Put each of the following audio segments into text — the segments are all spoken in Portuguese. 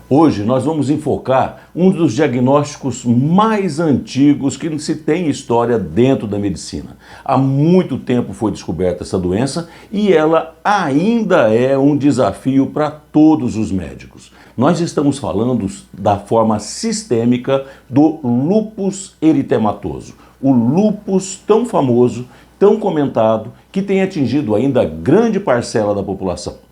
Hoje nós vamos enfocar um dos diagnósticos mais antigos que se tem história dentro da medicina. Há muito tempo foi descoberta essa doença e ela ainda é um desafio para todos os médicos. Nós estamos falando da forma sistêmica do lúpus eritematoso. O lúpus tão famoso, tão comentado, que tem atingido ainda grande parcela da população.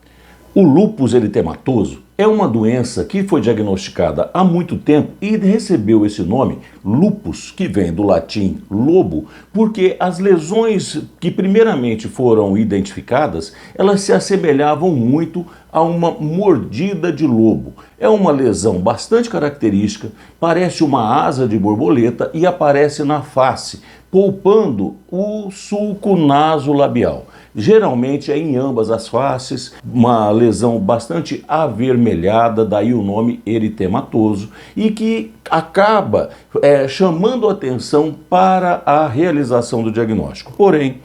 O lúpus eritematoso é uma doença que foi diagnosticada há muito tempo e recebeu esse nome, lúpus, que vem do latim lobo, porque as lesões que primeiramente foram identificadas, elas se assemelhavam muito a uma mordida de lobo. É uma lesão bastante característica, parece uma asa de borboleta e aparece na face, poupando o sulco nasolabial. Geralmente é em ambas as faces, uma lesão bastante avermelhada, daí o nome eritematoso, e que acaba chamando atenção para a realização do diagnóstico. Porém,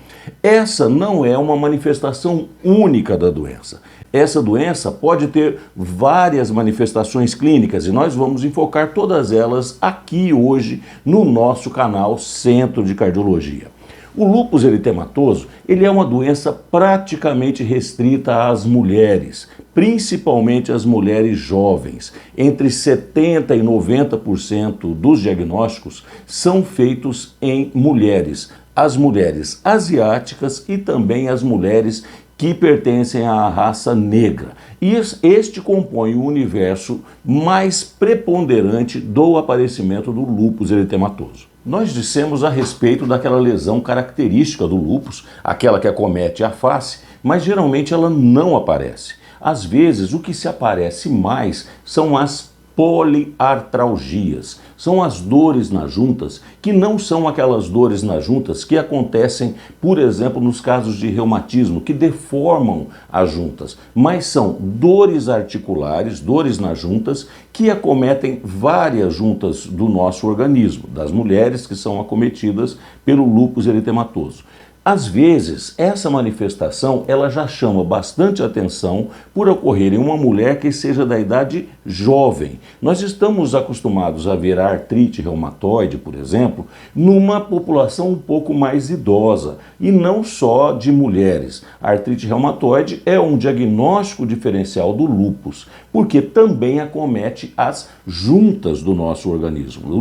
essa não é uma manifestação única da doença. Essa doença pode ter várias manifestações clínicas e nós vamos enfocar todas elas aqui hoje no nosso canal Centro de Cardiologia. O lúpus eritematoso, ele é uma doença praticamente restrita às mulheres, principalmente às mulheres jovens. Entre 70% e 90% dos diagnósticos são feitos em mulheres. As mulheres asiáticas e também as mulheres que pertencem à raça negra. E este compõe o universo mais preponderante do aparecimento do lúpus eritematoso. Nós dissemos a respeito daquela lesão característica do lúpus, aquela que acomete a face, mas geralmente ela não aparece. Às vezes o que se aparece mais são as poliartralgias, são as dores nas juntas, que não são aquelas dores nas juntas que acontecem, por exemplo, nos casos de reumatismo, que deformam as juntas, mas são dores articulares, dores nas juntas, que acometem várias juntas do nosso organismo, das mulheres que são acometidas pelo lúpus eritematoso. Às vezes, essa manifestação ela já chama bastante atenção por ocorrer em uma mulher que seja da idade jovem. Nós estamos acostumados a ver a artrite reumatoide, por exemplo, numa população um pouco mais idosa, e não só de mulheres. A artrite reumatoide é um diagnóstico diferencial do lúpus, porque também acomete as juntas do nosso organismo,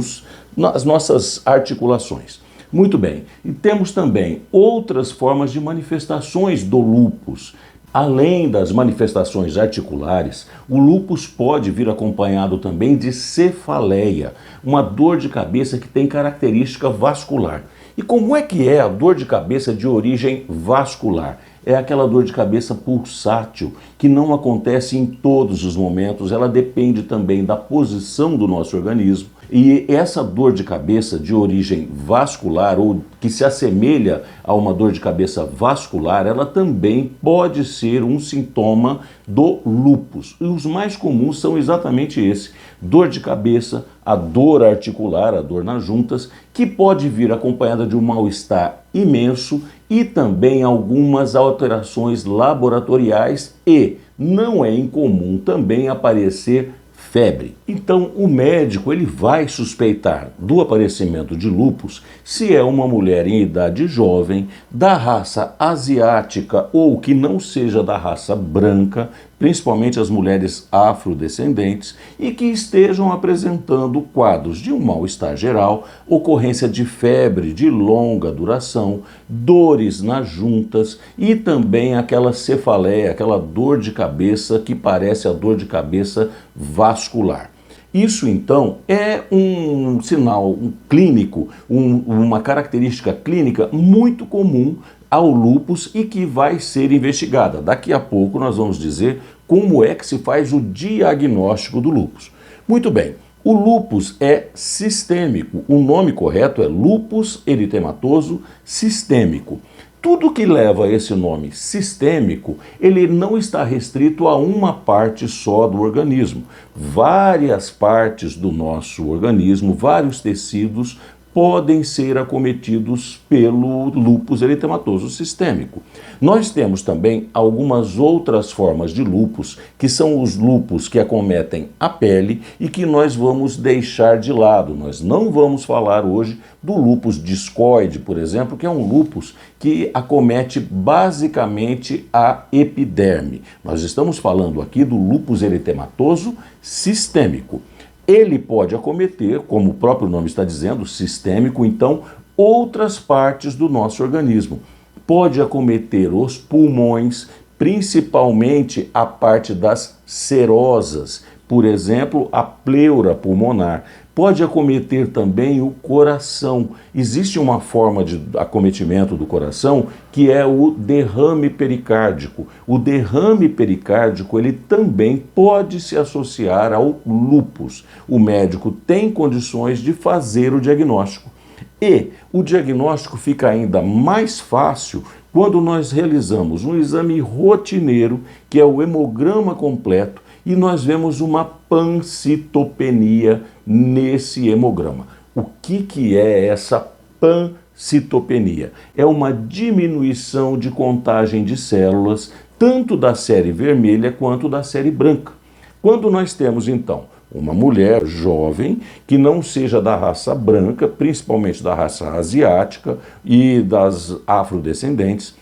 as nossas articulações. Muito bem, e temos também outras formas de manifestações do lúpus. Além das manifestações articulares, o lúpus pode vir acompanhado também de cefaleia, uma dor de cabeça que tem característica vascular. E como é que é a dor de cabeça de origem vascular? É aquela dor de cabeça pulsátil, que não acontece em todos os momentos, ela depende também da posição do nosso organismo. E essa dor de cabeça de origem vascular, ou que se assemelha a uma dor de cabeça vascular, ela também pode ser um sintoma do lúpus. E os mais comuns são exatamente esse: dor de cabeça, a dor articular, a dor nas juntas, que pode vir acompanhada de um mal-estar imenso e também algumas alterações laboratoriais, e não é incomum também aparecer febre. Então o médico ele vai suspeitar do aparecimento de lúpus se é uma mulher em idade jovem, da raça asiática ou que não seja da raça branca, principalmente as mulheres afrodescendentes, e que estejam apresentando quadros de um mal-estar geral, ocorrência de febre de longa duração, dores nas juntas e também aquela cefaleia, aquela dor de cabeça que parece a dor de cabeça vascular. Isso, então, é um sinal clínico, uma característica clínica muito comum ao lúpus e que vai ser investigada. Daqui a pouco nós vamos dizer como é que se faz o diagnóstico do lúpus. Muito bem, o lúpus é sistêmico, o nome correto é lúpus eritematoso sistêmico. Tudo que leva a esse nome sistêmico, ele não está restrito a uma parte só do organismo. Várias partes do nosso organismo, vários tecidos podem ser acometidos pelo lúpus eritematoso sistêmico. Nós temos também algumas outras formas de lúpus, que são os lúpus que acometem a pele e que nós vamos deixar de lado. Nós não vamos falar hoje do lúpus discoide, por exemplo, que é um lúpus que acomete basicamente a epiderme. Nós estamos falando aqui do lúpus eritematoso sistêmico. Ele pode acometer, como o próprio nome está dizendo, sistêmico, então, outras partes do nosso organismo. Pode acometer os pulmões, principalmente a parte das serosas, por exemplo, a pleura pulmonar. Pode acometer também o coração. Existe uma forma de acometimento do coração que é o derrame pericárdico. O derrame pericárdico, ele também pode se associar ao lúpus. O médico tem condições de fazer o diagnóstico. E o diagnóstico fica ainda mais fácil quando nós realizamos um exame rotineiro, que é o hemograma completo, e nós vemos uma pancitopenia nesse hemograma. O que é essa pancitopenia? É uma diminuição de contagem de células, tanto da série vermelha quanto da série branca. Quando nós temos, então, uma mulher jovem que não seja da raça branca, principalmente da raça asiática e das afrodescendentes,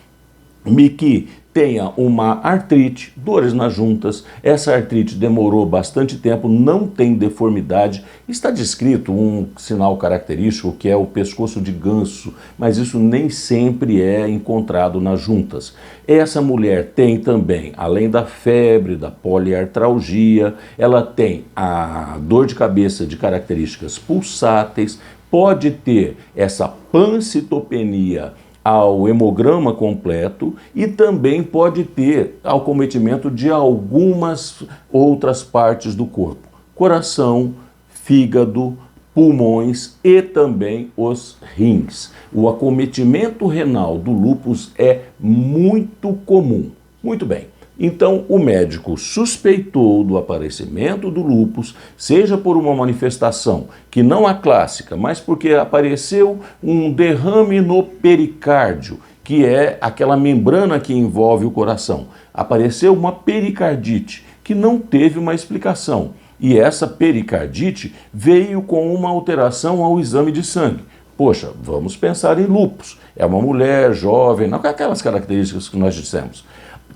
e que tenha uma artrite, dores nas juntas, essa artrite demorou bastante tempo, não tem deformidade, está descrito um sinal característico que é o pescoço de ganso, mas isso nem sempre é encontrado nas juntas. Essa mulher tem também, além da febre, da poliartralgia, ela tem a dor de cabeça de características pulsáteis, pode ter essa pancitopenia ao hemograma completo e também pode ter acometimento de algumas outras partes do corpo. Coração, fígado, pulmões e também os rins. O acometimento renal do lúpus é muito comum. Muito bem. Então, o médico suspeitou do aparecimento do lúpus, seja por uma manifestação que não é clássica, mas porque apareceu um derrame no pericárdio, que é aquela membrana que envolve o coração. Apareceu uma pericardite, que não teve uma explicação. E essa pericardite veio com uma alteração ao exame de sangue. Poxa, vamos pensar em lúpus. É uma mulher jovem, não com aquelas características que nós dissemos.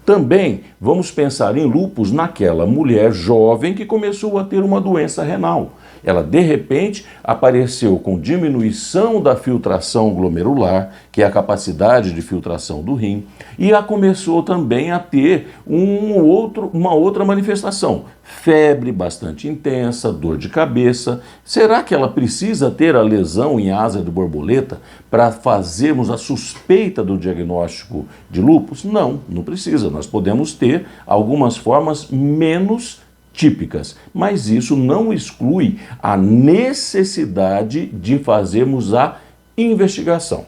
Também vamos pensar em lúpus naquela mulher jovem que começou a ter uma doença renal. Ela, de repente, apareceu com diminuição da filtração glomerular, que é a capacidade de filtração do rim, e ela começou também a ter uma outra manifestação. Febre bastante intensa, dor de cabeça. Será que ela precisa ter a lesão em asa de borboleta para fazermos a suspeita do diagnóstico de lúpus? Não, não precisa. Nós podemos ter algumas formas menos típicas, mas isso não exclui a necessidade de fazermos a investigação.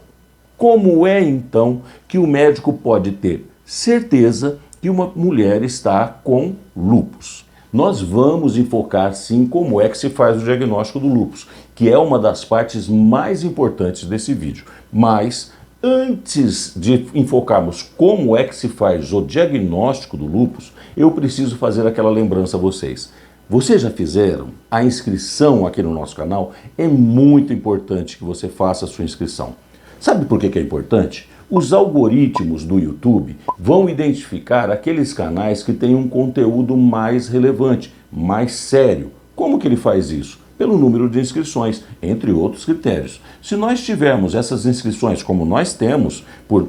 Como é então que o médico pode ter certeza que uma mulher está com lúpus? Nós vamos enfocar sim como é que se faz o diagnóstico do lúpus, que é uma das partes mais importantes desse vídeo. Mas antes de enfocarmos como é que se faz o diagnóstico do lúpus, eu preciso fazer aquela lembrança a vocês. Vocês já fizeram a inscrição aqui no nosso canal? É muito importante que você faça a sua inscrição. Sabe por que é importante? Os algoritmos do YouTube vão identificar aqueles canais que têm um conteúdo mais relevante, mais sério. Como que ele faz isso? Pelo número de inscrições, entre outros critérios. Se nós tivermos essas inscrições como nós temos,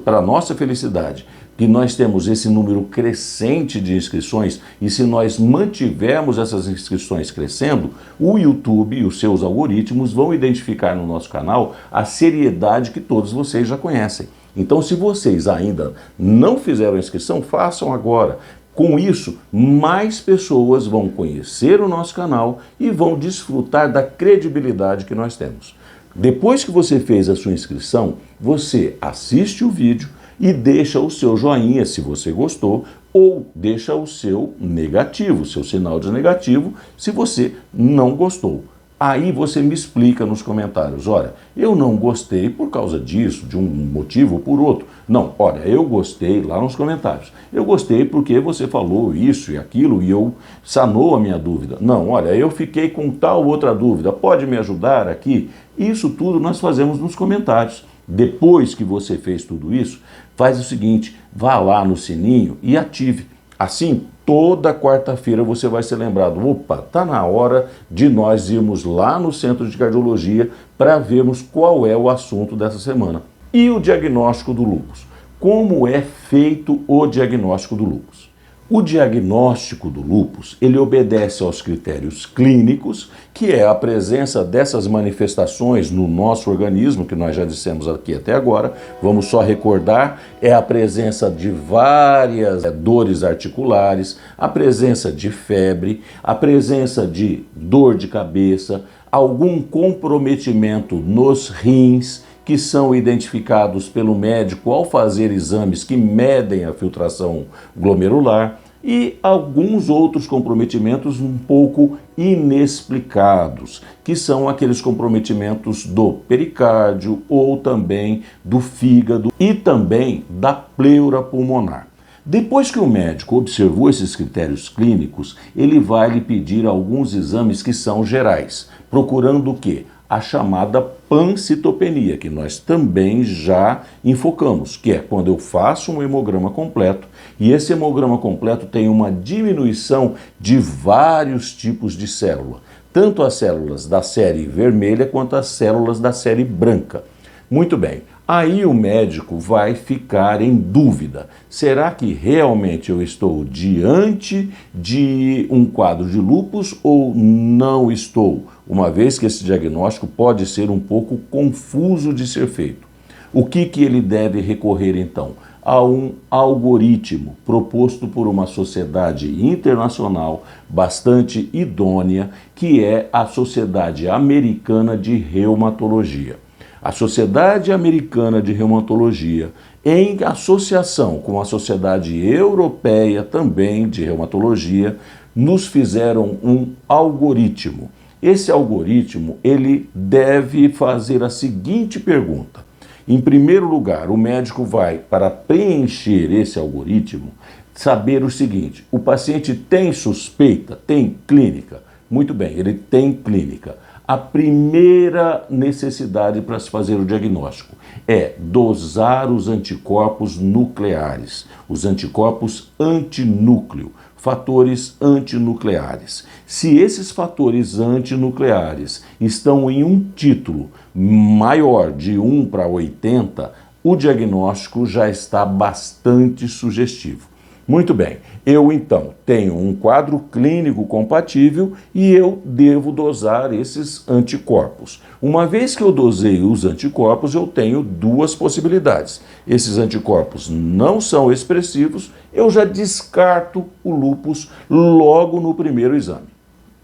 para nossa felicidade, que nós temos esse número crescente de inscrições, e se nós mantivermos essas inscrições crescendo, o YouTube e os seus algoritmos vão identificar no nosso canal a seriedade que todos vocês já conhecem. Então, se vocês ainda não fizeram a inscrição, façam agora. Com isso, mais pessoas vão conhecer o nosso canal e vão desfrutar da credibilidade que nós temos. Depois que você fez a sua inscrição, você assiste o vídeo e deixa o seu joinha se você gostou, ou deixa o seu negativo, seu sinal de negativo, se você não gostou. Aí você me explica nos comentários, olha, eu não gostei por causa disso, de um motivo ou por outro. Não, olha, eu gostei lá nos comentários. Eu gostei porque você falou isso e aquilo e eu sanou a minha dúvida. Não, olha, eu fiquei com tal outra dúvida, pode me ajudar aqui? Isso tudo nós fazemos nos comentários. Depois que você fez tudo isso, faz o seguinte, vá lá no sininho e ative. Assim, toda quarta-feira você vai ser lembrado, opa, está na hora de nós irmos lá no Centro de Cardiologia para vermos qual é o assunto dessa semana. E o diagnóstico do lúpus? Como é feito o diagnóstico do lúpus? O diagnóstico do lúpus, ele obedece aos critérios clínicos, que é a presença dessas manifestações no nosso organismo, que nós já dissemos aqui até agora, vamos só recordar, é a presença de várias dores articulares, a presença de febre, a presença de dor de cabeça, algum comprometimento nos rins, que são identificados pelo médico ao fazer exames que medem a filtração glomerular e alguns outros comprometimentos um pouco inexplicados, que são aqueles comprometimentos do pericárdio ou também do fígado e também da pleura pulmonar. Depois que o médico observou esses critérios clínicos, ele vai lhe pedir alguns exames que são gerais, procurando o quê? A chamada pancitopenia, que nós também já enfocamos, que é quando eu faço um hemograma completo e esse hemograma completo tem uma diminuição de vários tipos de célula, tanto as células da série vermelha quanto as células da série branca. Muito bem, aí o médico vai ficar em dúvida, será que realmente eu estou diante de um quadro de lúpus ou não estou? Uma vez que esse diagnóstico pode ser um pouco confuso de ser feito. O que ele deve recorrer então? A um algoritmo proposto por uma sociedade internacional bastante idônea, que é a Sociedade Americana de Reumatologia. A Sociedade Americana de Reumatologia, em associação com a Sociedade Europeia também de Reumatologia, nos fizeram um algoritmo. Esse algoritmo, ele deve fazer a seguinte pergunta. Em primeiro lugar, o médico vai, para preencher esse algoritmo, saber o seguinte, o paciente tem suspeita, tem clínica? Muito bem, ele tem clínica. A primeira necessidade para se fazer o diagnóstico é dosar os anticorpos nucleares, os anticorpos antinúcleo, fatores antinucleares. Se esses fatores antinucleares estão em um título maior de 1 para 80, o diagnóstico já está bastante sugestivo. Muito bem, eu então tenho um quadro clínico compatível e eu devo dosar esses anticorpos. Uma vez que eu dosei os anticorpos, eu tenho duas possibilidades. Esses anticorpos não são expressivos, eu já descarto o lúpus logo no primeiro exame.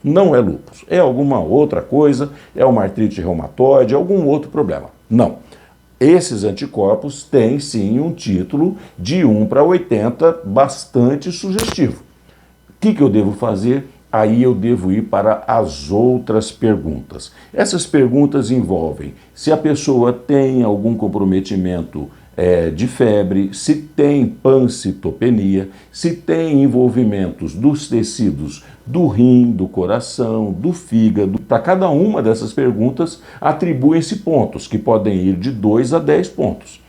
Não é lúpus, é alguma outra coisa, é uma artrite reumatoide, algum outro problema. Não. Esses anticorpos têm sim um título de 1 para 80 bastante sugestivo. O que eu devo fazer? Aí eu devo ir para as outras perguntas. Essas perguntas envolvem se a pessoa tem algum comprometimento de febre, se tem pancitopenia, se tem envolvimentos dos tecidos do rim, do coração, do fígado. Para cada uma dessas perguntas, atribuem-se pontos, que podem ir de 2 a 10 pontos.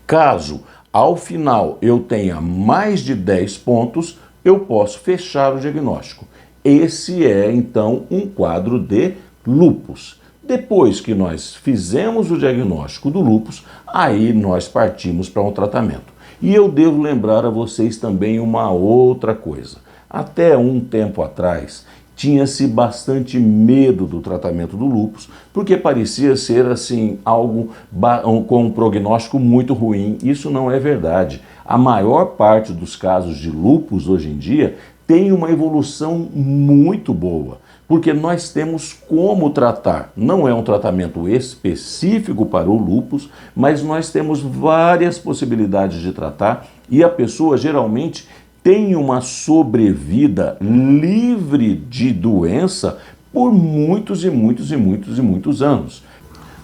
Caso, ao final, eu tenha mais de 10 pontos, eu posso fechar o diagnóstico. Esse é, então, um quadro de lúpus. Depois que nós fizemos o diagnóstico do lúpus, aí nós partimos para um tratamento. E eu devo lembrar a vocês também uma outra coisa. Até um tempo atrás, tinha-se bastante medo do tratamento do lúpus, porque parecia ser assim algo com um prognóstico muito ruim. Isso não é verdade. A maior parte dos casos de lúpus hoje em dia tem uma evolução muito boa, porque nós temos como tratar. Não é um tratamento específico para o lúpus, mas nós temos várias possibilidades de tratar e a pessoa geralmente tem uma sobrevida livre de doença por muitos e muitos anos.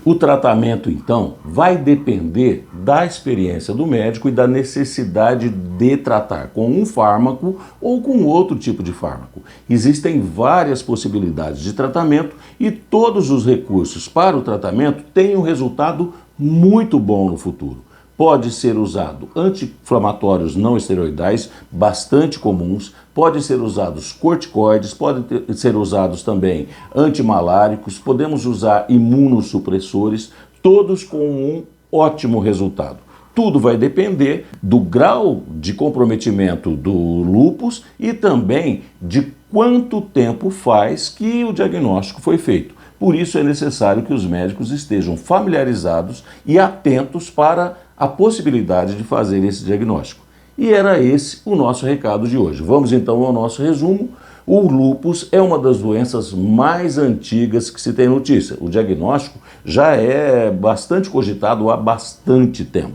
O tratamento, então, vai depender da experiência do médico e da necessidade de tratar com um fármaco ou com outro tipo de fármaco. Existem várias possibilidades de tratamento e todos os recursos para o tratamento têm um resultado muito bom no futuro. Pode ser usado anti-inflamatórios não esteroidais, bastante comuns, pode ser usados corticoides, pode ser usados também antimaláricos, podemos usar imunossupressores, todos com um ótimo resultado. Tudo vai depender do grau de comprometimento do lúpus e também de quanto tempo faz que o diagnóstico foi feito. Por isso é necessário que os médicos estejam familiarizados e atentos para a possibilidade de fazer esse diagnóstico. E era esse o nosso recado de hoje. Vamos então ao nosso resumo. O lúpus é uma das doenças mais antigas que se tem notícia. O diagnóstico já é bastante cogitado há bastante tempo.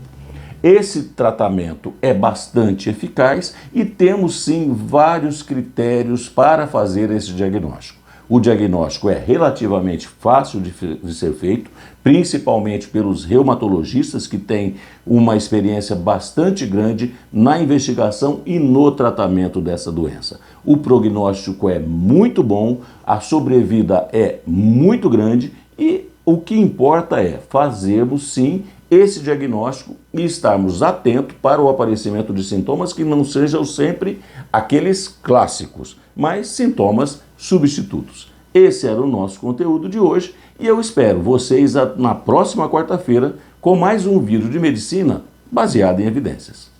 Esse tratamento é bastante eficaz e temos sim vários critérios para fazer esse diagnóstico. O diagnóstico é relativamente fácil de ser feito, principalmente pelos reumatologistas que têm uma experiência bastante grande na investigação e no tratamento dessa doença. O prognóstico é muito bom, a sobrevida é muito grande e o que importa é fazermos sim esse diagnóstico e estarmos atentos para o aparecimento de sintomas que não sejam sempre aqueles clássicos, mas sintomas substitutos. Esse era o nosso conteúdo de hoje e eu espero vocês na próxima quarta-feira com mais um vídeo de medicina baseado em evidências.